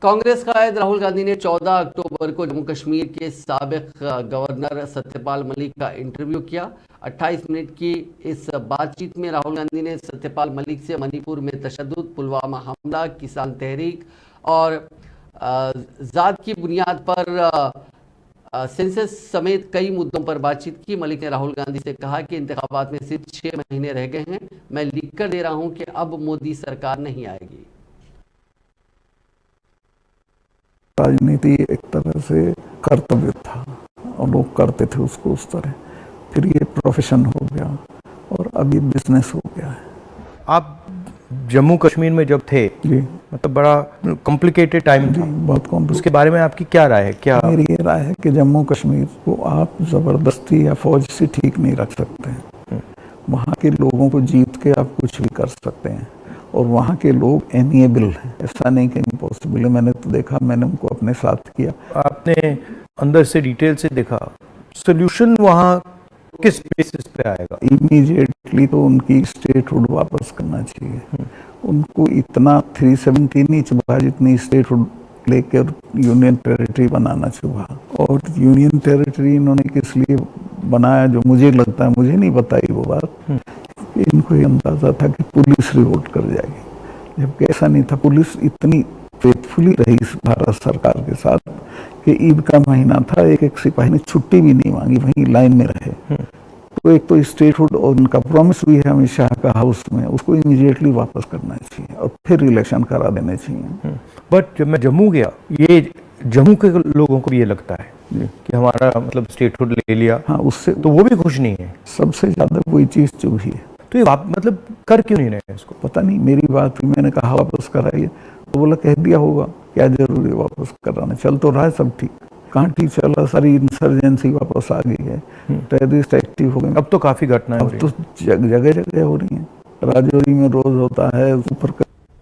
कांग्रेस कायद राहुल गांधी ने 14 अक्टूबर को जम्मू कश्मीर के साबिक गवर्नर सत्यपाल मलिक का इंटरव्यू किया। 28 मिनट की इस बातचीत में राहुल गांधी ने सत्यपाल मलिक से मणिपुर में तशद्दुद, पुलवामा हमला, किसान तहरीक और जात की बुनियाद पर सेंसस समेत कई मुद्दों पर बातचीत की। मलिक ने राहुल गांधी से कहा कि इंतखाबात में सिर्फ 6 महीने रह गए हैं, मैं लिखकर दे रहा हूं कि अब मोदी सरकार नहीं आएगी। राजनीति एक तरह से कर्तव्य था और लोग करते थे उसको उस तरह, फिर ये प्रोफेशन हो गया और अभी बिजनेस हो गया है। आप जम्मू कश्मीर में जब थे जी, मतलब बड़ा कॉम्प्लिकेटेड टाइम था, बहुत कॉम्प्लिकेटेड। उसके बारे में आपकी क्या राय है? क्या मेरी ये राय है कि जम्मू कश्मीर को आप जबरदस्ती या फौज से ठीक नहीं रख सकते हैं। वहाँ के लोगों को जीत के आप कुछ भी कर सकते हैं और वहाँ के लोग एमिएबल हैं, ऐसा नहीं कि इम्पॉसिबल है। मैंने तो देखा, मैंने उनको अपने साथ किया। आपने अंदर से डिटेल से देखा, सोल्यूशन वहाँ किस बेसिस पे आएगा? इमीडिएटली तो उनकी स्टेटहुड वापस करना चाहिए। उनको इतना 317 इंच बा जितनी स्टेटहुड लेकर यूनियन टेरिटरी बनाना चाहिए। और यूनियन टेरिटरी इन्होंने किस लिए बनाया, जो मुझे लगता है, मुझे नहीं बताई वो बात, इनको ये अंदाजा था कि पुलिस रिवोल्ट कर जाएगी, जबकि ऐसा नहीं था। पुलिस इतनी फेथफुली रही भारत सरकार के साथ कि ईद का महीना था, एक सिपाही ने छुट्टी भी नहीं मांगी, वहीं लाइन में रहे। तो एक तो स्टेटहुड और उनका प्रॉमिस भी है अमित शाह का हाउस में, उसको इमीडिएटली वापस करना चाहिए और फिर इलेक्शन करा देने चाहिए। बट जब मैं जम्मू गया, ये जम्मू के लोगों को भी ये लगता है कि हमारा मतलब स्टेटहुड ले लिया, हाँ, उससे तो वो भी खुश नहीं है। सबसे ज्यादा वही चीज चुभी है। तो ये मतलब कर क्यों नहीं रहे इसको? पता नहीं, मेरी बात हुई, मैंने कहा वापस कराइए, तो बोला कह दिया होगा, क्या जरूरी है वापस कराना, चल तो रहा है सब ठीक। कहाँ ठीक चल रहा, सारी इंसर्जेंसी वापस आ गई है, टेररिस्ट एक्टिव हो गए। अब तो काफी घटनाएं हो रही हैं। अब तो जगह जगह हो रही हैं। राजौरी में रोज होता है, ऊपर